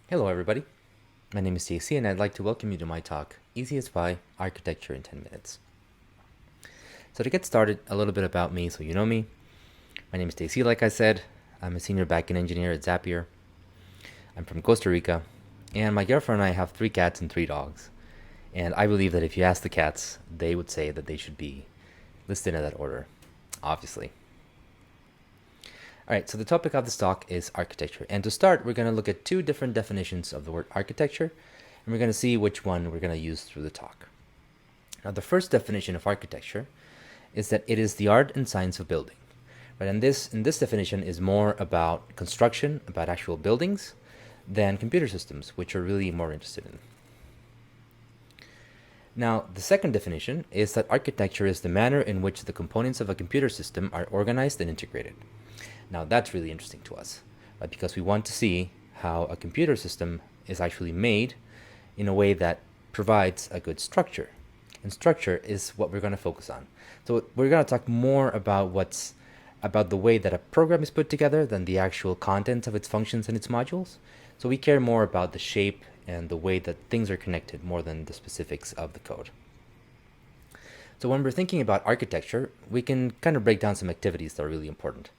Hello everybody, my name is JC and I'd like to welcome you to my talk, Easy as Pie, Architecture in 10 Minutes. So to get started, a little bit about me so you know me. My name is JC, like I said. I'm a senior backend engineer at Zapier. I'm from Costa Rica, and my girlfriend and I have 3 cats and 3 dogs. And I believe that if you ask the cats, they would say that they should be listed in that order, obviously. Alright, so the topic of this talk is architecture. And to start, we're going to look at 2 different definitions of the word architecture, and we're going to see which one we're going to use through the talk. Now, the first definition of architecture is that it is the art and science of building. Right? And this definition is more about construction, about actual buildings, than computer systems, which we're really more interested in. Now, the second definition is that architecture is the manner in which the components of a computer system are organized and integrated. Now, that's really interesting to us, right? Because we want to see how a computer system is actually made in a way that provides a good structure. And structure is what we're going to focus on. So we're going to talk more about the way that a program is put together than the actual content of its functions and its modules. So we care more about the shape and the way that things are connected more than the specifics of the code. So when we're thinking about architecture, we can kind of break down some activities that are really important.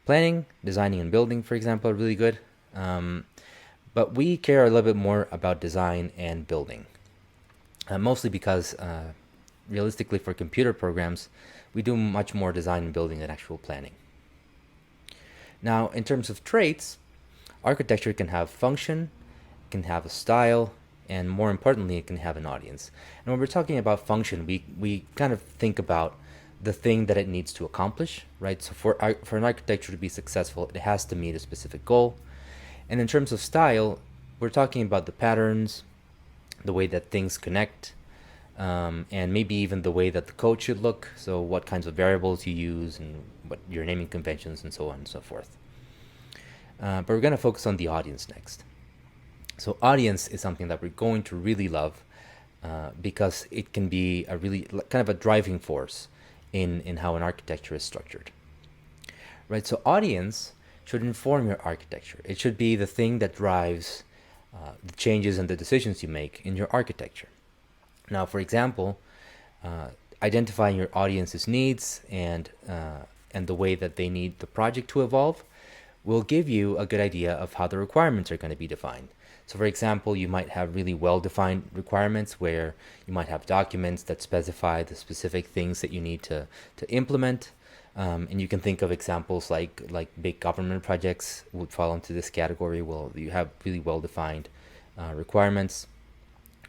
Planning, designing, and building, for example, are really good. But we care a little bit more about design and building. Mostly because, realistically, for computer programs, we do much more design and building than actual planning. Now, in terms of traits, architecture can have function, it can have a style, and more importantly, it can have an audience. And when we're talking about function, we kind of think about the thing that it needs to accomplish, right? So for an architecture to be successful, it has to meet a specific goal. And in terms of style, we're talking about the patterns, the way that things connect, and maybe even the way that the code should look. So what kinds of variables you use and what your naming conventions and so on and so forth. But we're going to focus on the audience next. So audience is something that we're going to really love because it can be a really kind of a driving force in how an architecture is structured. Right, so audience should inform your architecture. It should be the thing that drives the changes and the decisions you make in your architecture. Now, for example, identifying your audience's needs and the way that they need the project to evolve will give you a good idea of how the requirements are going to be defined. So for example, you might have really well-defined requirements where you might have documents that specify the specific things that you need to implement. And you can think of examples like big government projects would fall into this category. Well, you have really well-defined requirements,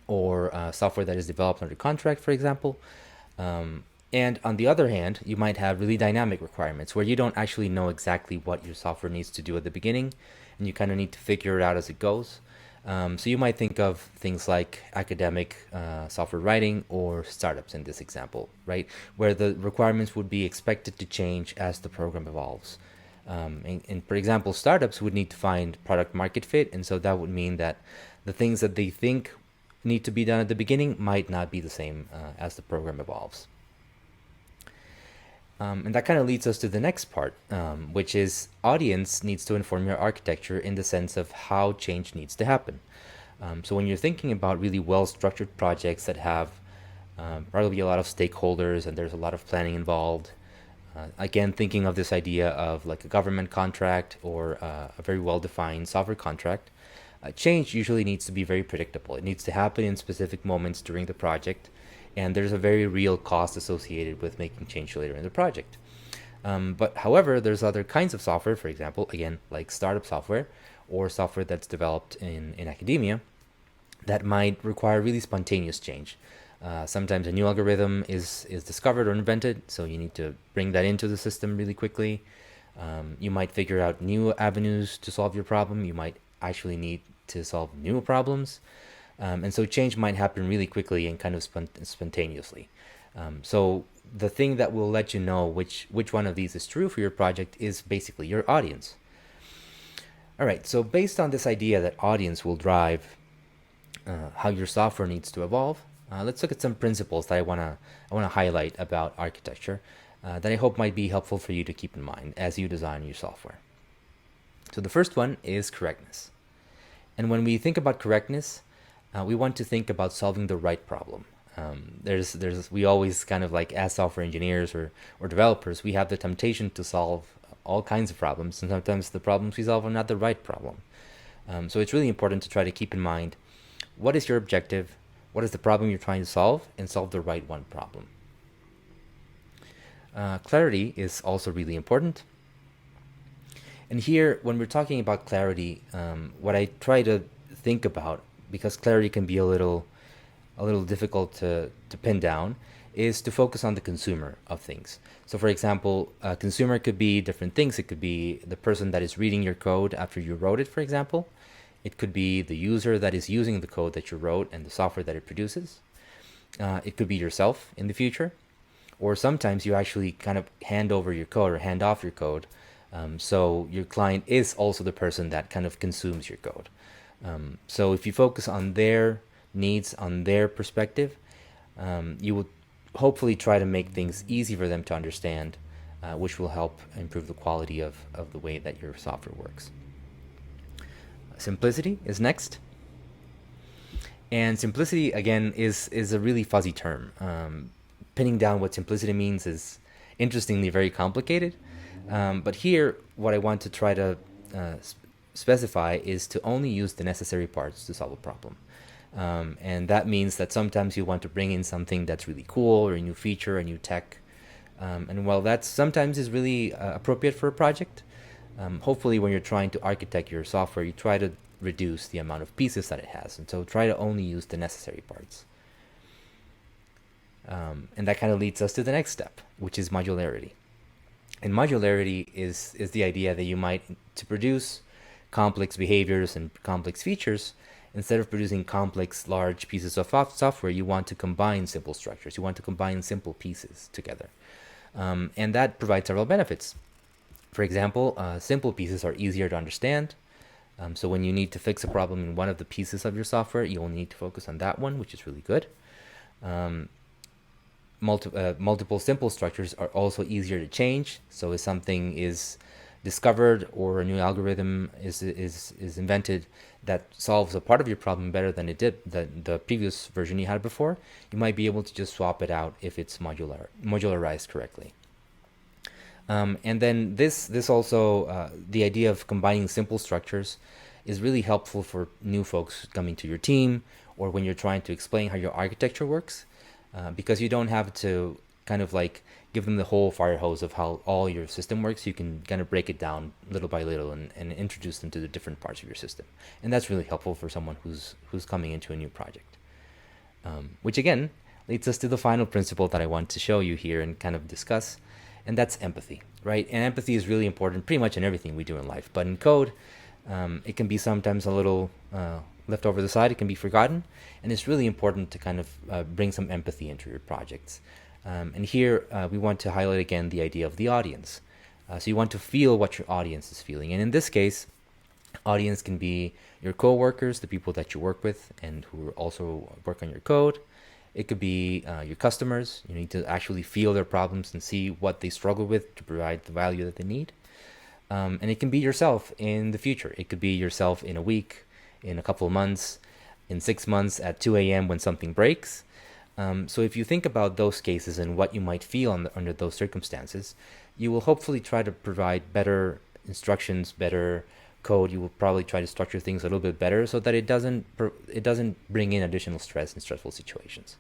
or software that is developed under contract, for example. And on the other hand, you might have really dynamic requirements where you don't actually know exactly what your software needs to do at the beginning, and you kind of need to figure it out as it goes. So you might think of things like academic software writing or startups in this example, right? Where the requirements would be expected to change as the program evolves. And for example, startups would need to find product market fit, and so that would mean that the things that they think need to be done at the beginning might not be the same as the program evolves. And that kind of leads us to the next part, which is audience needs to inform your architecture in the sense of how change needs to happen. So when you're thinking about really well-structured projects that have probably a lot of stakeholders and there's a lot of planning involved, again, thinking of this idea of like a government contract or a very well-defined software contract, change usually needs to be very predictable. It needs to happen in specific moments during the project, and there's a very real cost associated with making change later in the project. But however, there's other kinds of software, for example, again, like startup software or software that's developed in academia that might require really spontaneous change. Sometimes a new algorithm is discovered or invented, so you need to bring that into the system really quickly. You might figure out new avenues to solve your problem. You might actually need to solve new problems. And so change might happen really quickly and kind of spontaneously. So the thing that will let you know which one of these is true for your project is basically your audience. All right, so based on this idea that audience will drive how your software needs to evolve, let's look at some principles that I wanna highlight about architecture that I hope might be helpful for you to keep in mind as you design your software. So the first one is correctness. And when we think about correctness, we want to think about solving the right problem. We always kind of like, as software engineers or developers, we have the temptation to solve all kinds of problems, and sometimes the problems we solve are not the right problem. So it's really important to try to keep in mind, what is your objective, what is the problem you're trying to solve, and solve the right one problem. Clarity is also really important. And here, when we're talking about clarity, what I try to think about, because clarity can be a little difficult to pin down, is to focus on the consumer of things. So for example, a consumer could be different things. It could be the person that is reading your code after you wrote it, for example. It could be the user that is using the code that you wrote and the software that it produces. It could be yourself in the future. Or sometimes you actually kind of hand over your code or hand off your code. So your client is also the person that kind of consumes your code. So if you focus on their needs, on their perspective, you will hopefully try to make things easy for them to understand, which will help improve the quality of the way that your software works. Simplicity is next. And simplicity, again, is a really fuzzy term. Pinning down what simplicity means is interestingly very complicated. But here, what I want to try to specify is to only use the necessary parts to solve a problem. And that means that sometimes you want to bring in something that's really cool, or a new feature, a new tech. And while that sometimes is really appropriate for a project, hopefully when you're trying to architect your software, you try to reduce the amount of pieces that it has. And so try to only use the necessary parts. And that kind of leads us to the next step, which is modularity. And modularity is the idea that you might, to produce complex behaviors and complex features, instead of producing complex, large pieces of software, you want to combine simple structures. You want to combine simple pieces together. And that provides several benefits. For example, simple pieces are easier to understand. So when you need to fix a problem in one of the pieces of your software, you'll need to focus on that one, which is really good. Multiple simple structures are also easier to change. So if something is discovered or a new algorithm is invented that solves a part of your problem better than it did the previous version you had before, you might be able to just swap it out if it's modularized correctly. And then this also, the idea of combining simple structures is really helpful for new folks coming to your team, or when you're trying to explain how your architecture works, because you don't have to kind of like give them the whole fire hose of how all your system works. You can kind of break it down little by little and introduce them to the different parts of your system. And that's really helpful for someone who's coming into a new project. Which again leads us to the final principle that I want to show you here and kind of discuss, and that's empathy, right? And empathy is really important pretty much in everything we do in life, but in code, it can be sometimes a little left over the side. It can be forgotten, and it's really important to kind of bring some empathy into your projects. And here we want to highlight again the idea of the audience. So you want to feel what your audience is feeling, and in this case, audience can be your coworkers, the people that you work with and who also work on your code. It could be your customers. You need to actually feel their problems and see what they struggle with to provide the value that they need. And it can be yourself in the future. It could be yourself in a week, in a couple of months, in 6 months at 2 a.m. when something breaks. So if you think about those cases and what you might feel under those circumstances, you will hopefully try to provide better instructions, better code. You will probably try to structure things a little bit better so that it doesn't bring in additional stress in stressful situations.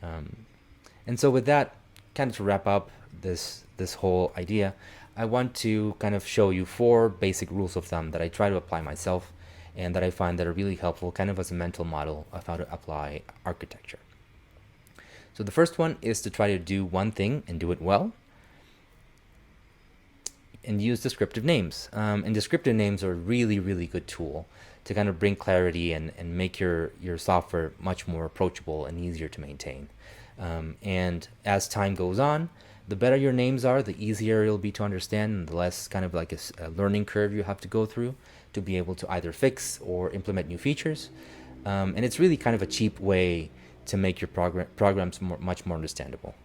And so with that, kind of to wrap up this whole idea, I want to kind of show you 4 basic rules of thumb that I try to apply myself and that I find that are really helpful kind of as a mental model of how to apply architecture. So the first one is to try to do one thing and do it well, and use descriptive names. And descriptive names are a really, really good tool to kind of bring clarity and make your software much more approachable and easier to maintain. And as time goes on, the better your names are, the easier it'll be to understand, and the less kind of like a learning curve you have to go through to be able to either fix or implement new features. And it's really kind of a cheap way to make your programs much more understandable.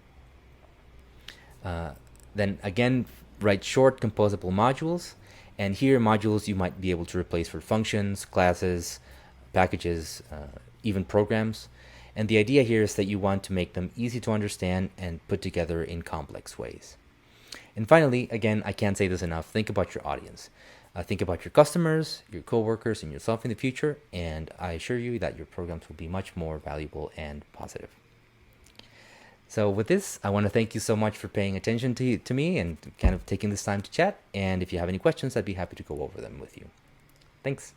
Then again, write short composable modules And here, modules you might be able to replace for functions, classes, packages, even programs. And the idea here is that you want to make them easy to understand and put together in complex ways. And finally, again, I can't say this enough, think about your audience. Think about your customers, your coworkers, and yourself in the future, and I assure you that your programs will be much more valuable and positive. So with this, I want to thank you so much for paying attention to me and kind of taking this time to chat. And if you have any questions, I'd be happy to go over them with you. Thanks.